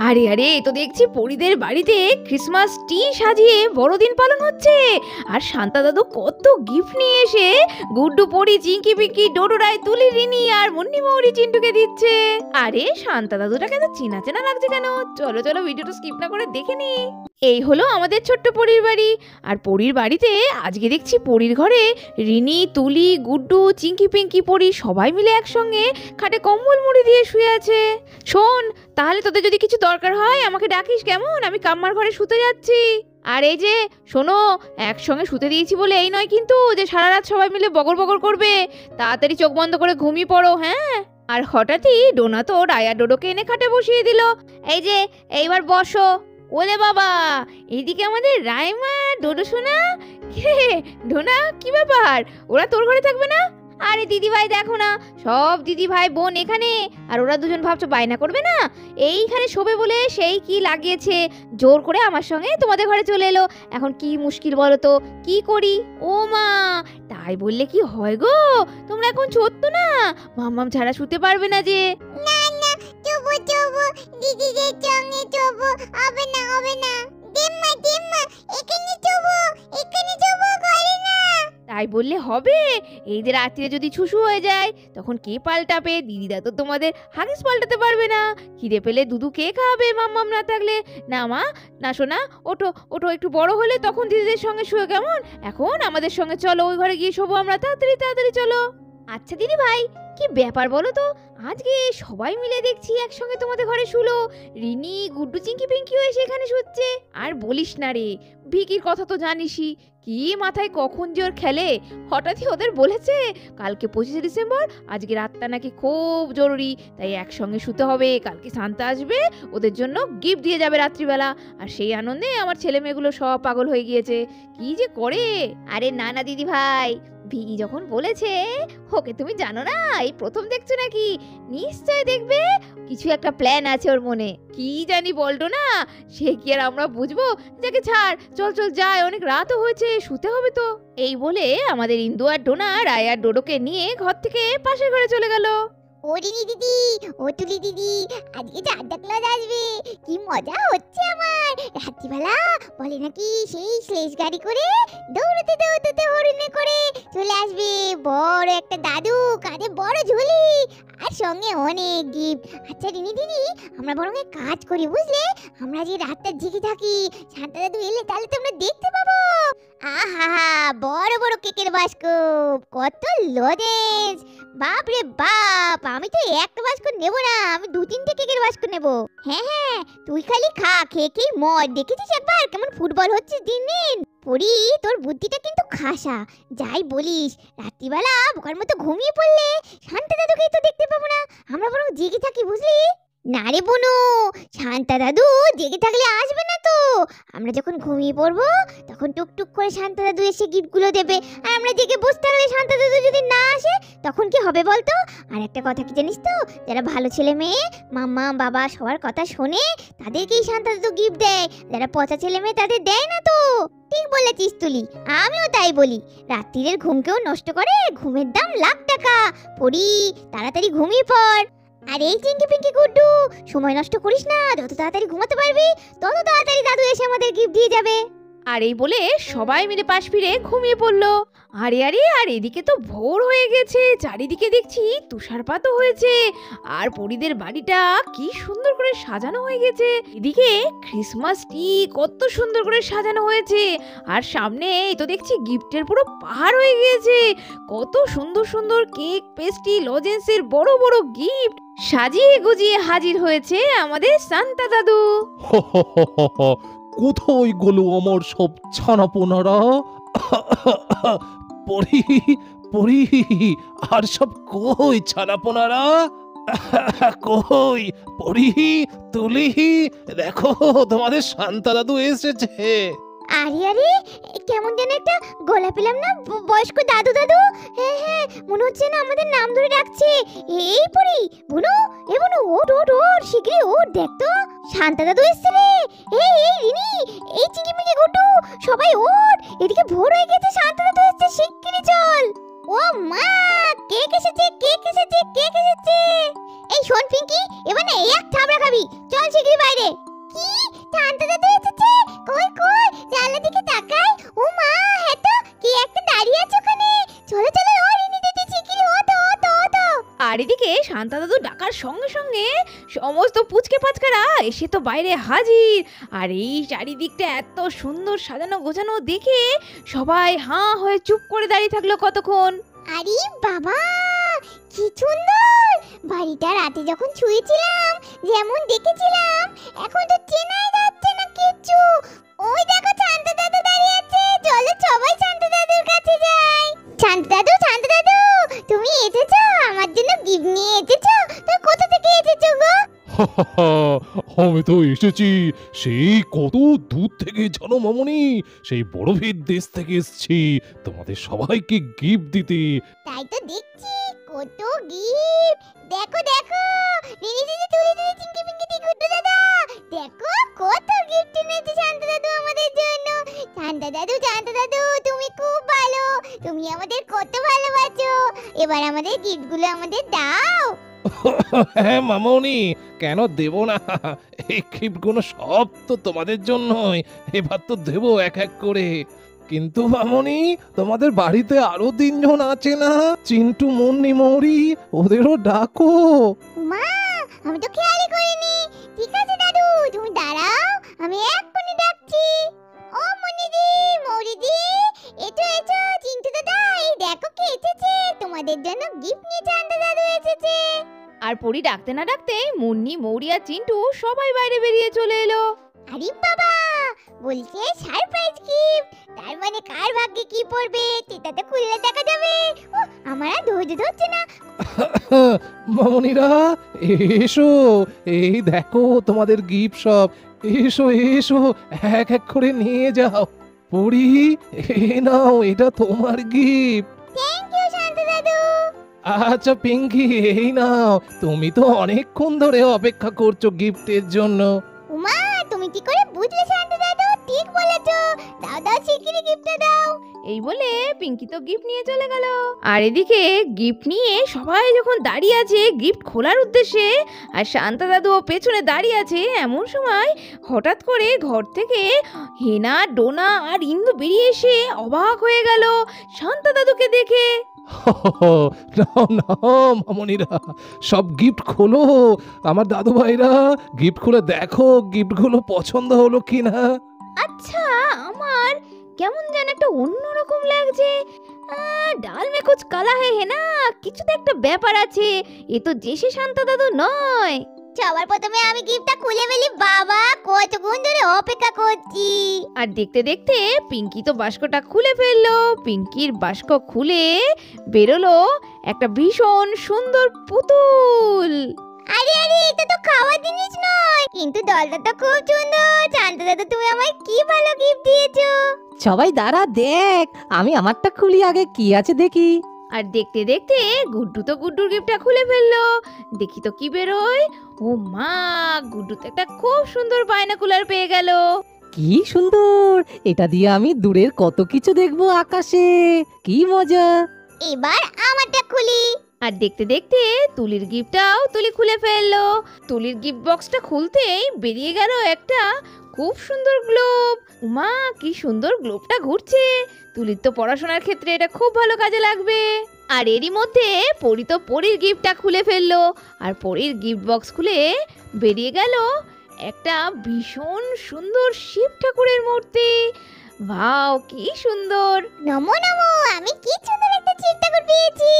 আরে আরে, তো দেখছি পরিদের বাড়িতে ক্রিসমাস ট্রি সাজিয়ে বড়দিন পালন হচ্ছে। আর শান্তা দাদু কত গিফট নিয়ে এসে গুড্ডু, পরি, চিঙ্কি, পিঙ্কি, ডোডো, রায়, তুলি, রিনি আর মুন্নি, মৌরি, চিন্টুকে দিচ্ছে। আরে শান্তা দাদুটাকে এত চেনা চেনা লাগছে কেন? চলো চলো ভিডিওটা স্কিপ না করে দেখে নি। এই হলো আমাদের ছোট্ট পরির বাড়ি। আর পরির বাড়িতে আজকে দেখছি পরির ঘরে রিনি, তুলি, গুড্ডু, চিঙ্কি, পিঙ্কি, পরি সবাই মিলে একসঙ্গে খাটে কম্বল মুড়ি দিয়ে শুয়ে আছে। শোন, তাহলে তোদের যদি কিছু দরকার হয় আমাকে ডাকিস কেমন? আমি কাম্মার ঘরে শুতে যাচ্ছি। আর এই যে শোনো, একসঙ্গে শুতে দিয়েছি বলে এই নয় কিন্তু যে সারা রাত সবাই মিলে বগর বগর করবে। তাড়াতাড়ি চোখ বন্ধ করে ঘুমিয়ে পড়ো, হ্যাঁ? আর হঠাৎই ডোনা তো রায়া ডোডোকে এনে খাটে বসিয়ে দিল। এই যে এইবার বসো। ওলে বাবা, এইদিকে আমাদের রাইমা, ডোডো সোনা। রে ডোনা, কি ব্যাপার? ওরা তোর ঘরে থাকবে না? আরে দিদি ভাই দেখো না, সব দিদি ভাই বোন এখানে। আর ওরা দুজন ভাবছো বায়না করবে না? এইখানে শোবে বলে সেই কি লাগিয়েছে, জোর করে আমার সঙ্গে তোমাদের ঘরে চলে এলো। এখন কি মুশকিল বলো তো, কি করি? ও মা, তাই বললে কি হয় গো? তোমরা এখন ছোট্ট না, মাম্মাম ছাড়া শুতে পারবে না যে। না না, চুবু চুবু দিদিদের সঙ্গে চুবু হবে না, হবে না। দিম্মা দিম্মা, এখানে চুবু, এখানে চুবু করে না। তাই বললে হবে? এই যে রাত্রিরে যদি ছুসু হয়ে যায় তখন কে পাল্টাবে? দিদিরা তো তোমাদের হাগিস পাল্টাতে পারবে না। খিদে পেলে দুধু কে খাবে মাম্মাম না থাকলে? না মা, না সোনা, ওঠো ওঠো, একটু বড় হলে তখন দিদিদের সঙ্গে শুয়ে কেমন? এখন আমাদের সঙ্গে চলো, ওই ঘরে গিয়ে শোবো আমরা। তাড়াতাড়ি তাড়াতাড়ি চলো। আচ্ছা দিদি ভাই, কি ব্যাপার বলো তো? আজকে সবাই মিলে দেখছি একসঙ্গে তোমাদের ঘরে শুলো। রিনি, গুড্ডু, চিঙ্কি, পিঙ্কিও এসে এখানে শুচ্ছে। আর বলিস না রে, ভিকির কথা তো জানিসই, কি মাথায় কখন যে ওর খেলে। হঠাৎই ওদের বলেছে কালকে 25শে ডিসেম্বর, আজকে রাতটা নাকি খুব জরুরি, তাই একসঙ্গে শুতে হবে। কালকে সান্তা আসবে, ওদের জন্য গিফট দিয়ে যাবে রাত্রিবেলা। আর সেই আনন্দে আমার ছেলে মেয়েগুলো সব পাগল হয়ে গিয়েছে। কি যে করে! আরে না না দিদি ভাই, ভিকি যখন বলেছে, ওকে তুমি জানো না, এই প্রথম দেখছো নাকি? নিশ্চয় দেখবে, কিছু একটা প্ল্যান আছে ওর মনে। কি জানি বলতো না, সে কি আর আমরা বুঝবো? যাকে ছাড়, চল চল যাই, অনেক রাতও হয়েছে, শুতে হবে তো। এই বলে আমাদের ইন্দু আর ডোনা রায় আর ডোডোকে নিয়ে ঘর থেকে পাশের ঘরে চলে গেল। ও রিনি দিদি, ও তুলি দিদি, আজকে সান্তা ক্লজ আসবে, কি মজা হচ্ছে আমার। রাত্রিবেলা বলে নাকি সেই স্লেজ গাড়ি করে দৌড়তে দৌড়তে হরিণে করে চলে আসবে। বড় একটা দাদু, কাঁধে বড় ঝুলি, আর সঙ্গে অনেক গিফট। আচ্ছা রিনি দিদি, আমরা বরং এক কাজ করি বুঝলে, আমরা যে রাতটা জেগে থাকি, সান্তা দাদু এলে তাহলে তো আমরা দেখতে পাবো। আহা, বড় বড় কেকের বাস্কুপ, কত লজেন্স, বাপ রে বাপ! আমি তো একটা বাস্ক নেব না, আমি 2-3টে কেকের বাস্ক নেব। হ্যাঁ হ্যাঁ, তুই খালি খা, খেয়ে খেয়ে মর। দেখেছিস একবার কেমন ফুটবল হচ্ছে দিন দিন? পরি, তোর বুদ্ধিটা কিন্তু খাসা। যাই বলিস, রাত্রিবেলা বোকার মতো ঘুমিয়ে পড়লে শান্তা দাদুকেই তো দেখতে পাবো না। আমরা বরং জেগে থাকি বুঝলি? না রে বনু, শান্তা দাদু জেগে থাকলে আসবে না তো। আমরা যখন ঘুমিয়ে পড়বো তখন টুকটুক করে শান্তা দাদু এসে গিফটগুলো দেবে। আর আমরা জেগে বসে থাকলে শান্তা দাদু যদি না আসে তখন কি হবে বলতো? আর একটা কথা কি জানিস তো, যারা ভালো ছেলে মেয়ে, মাম্মা বাবা সবার কথা শোনে, তাদেরকেই শান্তা দাদু গিফট দেয়। যারা পচা ছেলে মেয়ে তাদের দেয় না তো। ঠিক বলেছিস তুলি, আমিও তাই বলি। রাত্রিরের ঘুমকেও নষ্ট করে, ঘুমের দাম লাখ টাকা। পড়ি, তাড়াতাড়ি ঘুমিয়ে পড়। আর এই চিঙ্কি পিঙ্কি গুড্ডু, সময় নষ্ট করিস না, যত তাড়াতাড়ি ঘুমাতে পারবি তত তাড়াতাড়ি দাদু এসে আমাদের গিফট দিয়ে যাবে। আর এই বলে সবাই মিলে পাশ ফিরে ঘুমিয়ে পড়লো। আরে আরে, আর এদিকে তো ভোর হয়ে গেছে, চারিদিকে দেখছি তুষারপাতও হয়েছে। আর পরিদের বাড়িটা কি সুন্দর করে সাজানো হয়ে গেছে। এদিকে ক্রিসমাস ট্রি কত সুন্দর করে সাজানো হয়েছে। আর সামনে এই তো দেখছি গিফটের পুরো পাহাড় হয়ে গিয়েছে। কত সুন্দর সুন্দর কেক, পেস্ট্রি, লজেন্সের বড় বড় গিফট সাজিয়ে গুজিয়ে হাজির হয়েছে আমাদের সান্তা দাদু। কোথায় গেল আমার সব ছানাপোনারা? পড়ি পড়ি, আর সব কই ছানাপোনারা? কই পড়ি, তুলি, দেখো তোমাদের শান্তা দাদু এসেছে। আরে আরে, কেমন যেন একটা গলা পেলাম না, বয়স্ক দাদু দাদু। হ্যাঁ হ্যাঁ, মনে হচ্ছে না আমাদের নাম ধরে ডাকছে। এই পড়ি, বুনু, এ বুনু, ওঠ ওঠ ওঠ, শিগগিরই ওঠ, দেখ তো শান্তা দাদু এসছে রে। এই এই রিনি, এই চিকিমিকি গুড্ডু, সবাই ওঠ, এদিকে ভোর হয়ে গেছে, শান্তা দাদু এসছে, শিগগিরই চল। ও মা, কেক এসেছে, কেক এসেছে, কেক এসেছে। এই শোন পিঙ্কি, এবার না এই এক থাবড়া খাবি। চল শিগগিরই বাইরে। কি, শান্ত দাদু এসেছে? কই কই, জানলা দিকে তাকাই। ও মা, হ্যাঁ তো, কি একটা দাঁড়িয়ে আছে ওখানে। চলো চলো, ও রিনি দিদি শিগগিরই ও তো। আর এদিকে শান্তা দাদু ডাকার সঙ্গে সঙ্গে সমস্ত পুচকে পাচকারা এসে তো বাইরে হাজির। আর এই চারিদিকটা এত সুন্দর সাজানো গোছানো দেখে সবাই হাঁ হয়ে চুপ করে দাঁড়িয়ে থাকলো কতক্ষণ। আরে বাবা, কি সুন্দর! বাড়িটা রাতে যখন শুয়েছিলাম যেমন দেখেছিলাম, এখন তো চেনাই যাচ্ছে না কিচ্ছু। ওই দেখো শান্ত দাদু দাঁড়িয়ে আছে। চলো সবাই শান্ত দাদুর কাছে যাই। শান্ত দাদু, শান্ত দাদু, তুমি এসেছো? আমার জন্য গিফট নিয়ে এসেছো? তো কোথা থেকে এসেছো গো? আমি তো এসেছি সেই কত দূর থেকে জানো মামনি, সেই বড় ভিড় দেশ থেকে এসেছি তোমাদের সবাইকে গিফট দিতে। তাই তো দেখছি, কত গিফট। দেখো দেখো, রিনি দিদি, তুলি দিদি, চিঙ্কি পিঙ্কি দি, গুড্ডু দাদা, দেখো কত গিফট এনেছে শান্ত দাদু আমাদের জন্য। শান্ত দাদু, তুমি খুব ভালো। তুমি আমাদের কত ভালোবাসো। এবার আমাদের গিফটগুলো আমাদের দাও। হ্যাঁ মামনি, কেন দেব না? এই গিফটগুলো সব তো তোমাদের জন্যই, এবার তো দেবো এক এক করে। কিন্তু মামনি, তোমাদের বাড়িতে আরো 3 জন আছে না, চিন্টু, মুন্নি, মৌরি, ওদেরও ডাকো। মা, আমি তো খেয়ালই করিনি। ঠিক আছে দাদু, তুমি দাঁড়াও, আমি এক্ষুনি ডাকছি। ও মুন্নিদি, মৌরিদি, এসো, চিন্টু দাদা, এই দেখো কে এসেছে। তোমাদের জন্য গিফট নিয়ে শান্ত দাদু এসেছে। আর পরি ডাকতে না ডাকতেই মুন্নি, মৌরি আর চিন্টু সবাই বাইরে বেরিয়ে চলে এলো। আরে বাবা, বলছে সারপ্রাইজ গিফট। তার মানে কার ভাগ্যে কি পড়বে সেটা তো খুললে দেখা যাবে। আমার আর ধৈর্য ধরছে না। মামনিরা এসো, এই দেখো তোমাদের গিফট সব। এসো এসো, এক এক করে নিয়ে যাও। পড়ি, এ নাও, এটা তোমার গিফট। থ্যাংক ইউ শান্ত দাদু। আচ্ছা পিঙ্কি, এই নাও, তুমি তো অনেকক্ষণ ধরে অপেক্ষা করছো গিফটের জন্য। উমা, তুমি কি করে বুঝলে শান্ত দাদু? ঠিক বলেছো। দাও দাও, শিগগিরই গিফটটা দাও। এই বলে পিঙ্কি তো গিফট নিয়ে চলে গেল। আর এদিকে গিফট নিয়ে সবাই যখন দাঁড়িয়ে আছে গিফট খোলার উদ্দেশ্যে, আর শান্তা দাদুও পেছনে দাঁড়িয়ে আছে, এমন সময় হঠাৎ করে ঘর থেকে হেনা, ডোনা আর ইন্দু বেরিয়ে এসে অবাক হয়ে গেল শান্তা দাদুকে দেখে। নাও নাও মামনিরা, সব গিফট খোলো। আমার দাদু ভাইরা, গিফট খুলে দেখো গিফটগুলো পছন্দ হলো কিনা। আচ্ছা, আমার কেমন যেন একটা অন্যরকম লাগছে। ডাল মে কুছ কালা হে না, কিছু তো একটা ব্যাপার আছে। এ তো জেসে শান্তা দাদু নয়। সবার প্রথমে আমি গিফটটা খুলে ফেলি। বাবা, কতক্ষণ ধরে অপেক্ষা করছি। আর দেখতে দেখতে পিঙ্কি তো বাস্কটা খুলে ফেললো। পিঙ্কির বাস্ক খুলে বেরোলো একটা ভীষণ সুন্দর পুতুল। আরে আরে, এটা তো খাওয়ার জিনিস নয়, কিন্তু দলটা তো খুব সুন্দর। শান্ত দাদু, তুমি আমায় কি ভালো গিফট দিয়েছো। সবাই দাঁড়া, দেখ আমি আমারটা খুলি আগে, কি আছে দেখি। আর দেখতে দেখতে গুড্ডু তো গুড্ডুর গিফটটা খুলে ফেললো। দেখি তো কি বেরোয়। ও মা, গুড্ডু তো একটা খুব সুন্দর বাইনাকুলার পেয়ে গেল। কি সুন্দর, এটা দিয়ে আমি দূরের কত কিছু দেখবো আকাশে, কি মজা। এবার আমারটা খুলি। আর দেখতে দেখতে তুলির গিফটটাও তুলি খুলে ফেললো। তুলির গিফট বক্সটা খুলতেই বেরিয়ে গেল একটা খুব সুন্দর গ্লোব। উমা, কি সুন্দর গ্লোবটা ঘুরছে। তুলির তো পড়াশোনার ক্ষেত্রে এটা খুব ভালো কাজে লাগবে। আর এরই মধ্যে পরি তো পরির গিফটটা খুলে ফেললো। আর পরির গিফট বক্স খুলে বেরিয়ে গেল একটা ভীষণ সুন্দর শিব ঠাকুরের মূর্তি। ভাও, কি সুন্দর। নমো নমো, আমি কি সুন্দর একটা শিব ঠাকুর পেয়েছি।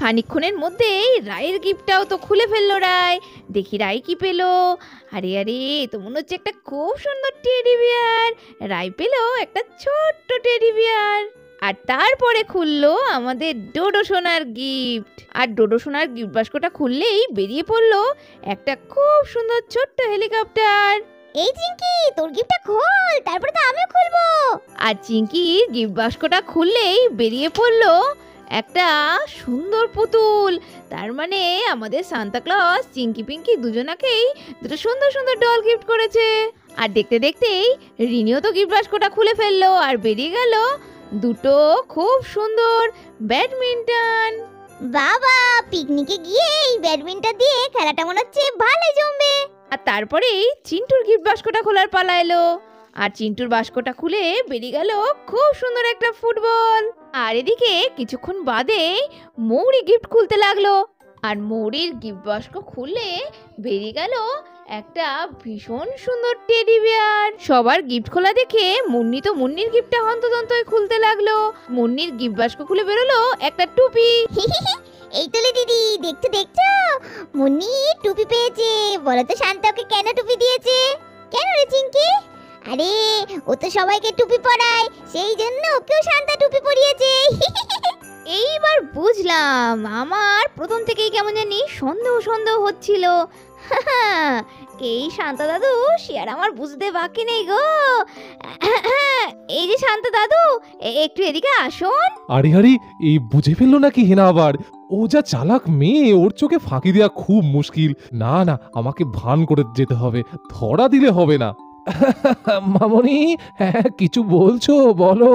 খানিকক্ষণের মধ্যেই রায়ের গিফটটাও তো খুলে ফেললো রায়। দেখি রায় কি পেলো। আরে আরে, তো মনে হচ্ছে একটা খুব সুন্দর টেডি বিয়ার। রায় পেলো একটা ছোট্ট টেডি বিয়ার। আর তারপরে খুললো আমাদের ডোডো সোনার গিফট। আর ডোডো সোনার গিফট বাস্কটা খুললেই বেরিয়ে পড়লো একটা খুব সুন্দর ছোট্ট হেলিকপ্টার। এই চিঙ্কি, তোর গিফটটা খোল, তারপরে তো আমিও খুলবো। আর চিঙ্কির গিফট বাস্কটা খুললেই বেরিয়ে পড়লো একটা সুন্দর পুতুল। তার মানে আমাদের সান্তা ক্লজ চিঙ্কি পিঙ্কি দুজনাকেই দুটো সুন্দর সুন্দর ডল গিফট করেছে। আর দেখতে দেখতেই রিনিও তো গিফট বাস্কটা খুলে ফেললো। আর বেরিয়ে গেল দুটো খুব সুন্দর ব্যাডমিন্টন। বাবা, পিকনিকে গিয়ে এই ব্যাডমিন্টন দিয়ে খেলাটা মনে হচ্ছে ভালোই জমবে। আর তারপরেই চিন্টুর গিফট বাস্কটা খোলার পালা এলো। আর চিন্টুর বাস্কটা খুলে বেরিয়ে গেল খুব সুন্দর একটা ফুটবল। আর এদিকে কিছুক্ষণ বাদে মৌরি গিফট খুলতে লাগলো। আর মৌরির গিফট বাস্ক খুলে বেরিয়ে গেল একটা ভীষণ সুন্দর টেডি বিয়ার। সবার গিফট খোলা দেখে মুন্নি তো মুন্নির গিফটটা হন্তদন্তই খুলতে লাগলো। মুন্নির গিফট বাস্ক খুলে বেরোলো একটা টুপি। এই তুলি দিদি, দেখছো দেখছো, মুন্নি টুপি পেয়েছে। বলো তো শান্তা ওকে কেন টুপি দিয়েছে? কেন রে চিঙ্কি? আরে ও তো সবাইকে টুপি পরায়, সেই জন্য ওকেও শান্তা টুপি পরিয়েছে। এইবার বুঝলাম, আমার প্রথম থেকেই কেমন জানি সন্দেহ সন্দেহ হচ্ছিল। এই শান্তা দাদু সে আর আমার বুঝতে বাকি নেই গো। এই যে শান্তা দাদু, একটু এদিকে আসুন। আরে আরে, এই বুঝে ফেললো নাকি হেনা আবার? ও যা চালাক মেয়ে, ওর চোখে ফাঁকি দেওয়া খুব মুশকিল। না না, আমাকে ভান করে যেতে হবে, ধরা দিলে হবে না। মামনি, হ্যাঁ কিছু বলছো বলো।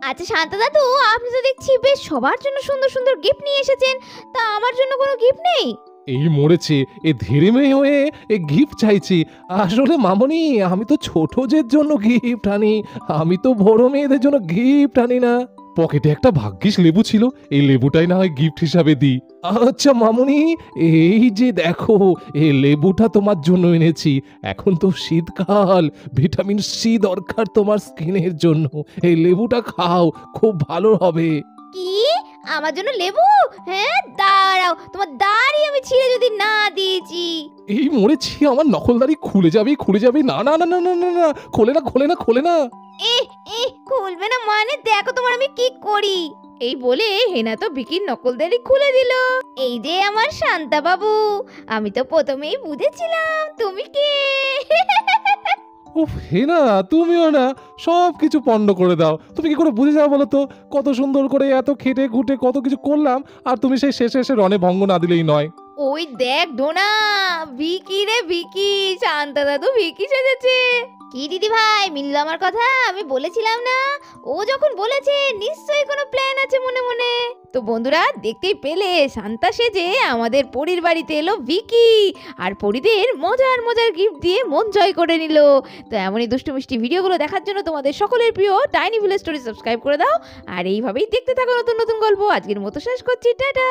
আচ্ছা শান্তা দাদু, আপনি তো দেখছি বেশ সবার জন্য সুন্দর সুন্দর গিফট নিয়ে এসেছেন, তা আমার জন্য কোনো গিফট নেই? এই মরেছে, এ ধীরে মেয়ে হয়ে এ গিফট চাইছি। আসলে মামনি, আমি তো ছোটদের জন্য গিফট আনি, আমি তো বড় মেয়েদের জন্য গিফট আনি না। পকেটে একটা ভাগ্যিস লেবু ছিল, এই লেবুটাই না হয় গিফট হিসাবে দিই। আচ্ছা মামনি, এই যে দেখো, এই লেবুটা তোমার জন্য এনেছি। এখন তো শীতকাল, ভিটামিন সি দরকার তোমার স্কিনের জন্য। এই লেবুটা খাও, খুব ভালো হবে। কি, আমার জন্য লেবু? হ্যাঁ দাঁড়াও, তোমার দাড়ি আমি ছিঁড়ে যদি না দিয়েছি। এই মরেছি, আমার নকলদারি খুলে যাবে খুলে যাবে। না না না না না না না, খোলে না খোলে না খোলে না। খুলবে না মানে? দেখো তোমার আমি কি করি। এই বলে হেনা তো ভিকির নকলদারি খুলে দিল। এই যে আমার শান্তা বাবু, আমি তো প্রথমেই বুঝেছিলাম তুমি কে। উফ হেনা, তুমিও না সব কিছু পণ্ড করে দাও। তুমি কি করে বুঝে যাও বলো তো? কত সুন্দর করে এত খেটে খুঁটে কত কিছু করলাম, আর তুমি সেই শেষে এসে রণে ভঙ্গ না দিলেই নয়। ওই দেখ ডোনা, ভিকি রে ভিকি, শান্তা দাদু ভিকি সেজেছে। কি দিদি ভাই, মিললো আমার কথা? আমি বলেছিলাম না? ও যখন বলেছে নিশ্চয়ই কোনো প্ল্যান আছে মনে মনে। তো বন্ধুরা, দেখতেই পেলে শান্তা সেজে আমাদের পরীর বাড়িতে এলো ভিকি, আর পরীদের মজার মজার গিফট দিয়ে মন জয় করে নিল। তো এমনই দুষ্টু মিষ্টি ভিডিওগুলো দেখার জন্য তোমাদের সকলের প্রিয় টাইনি ভিলেজ স্টোরি সাবস্ক্রাইব করে দাও। আর এইভাবেই দেখতে থাকো নতুন নতুন গল্প। আজকের মতো শেষ করছি, টাটা।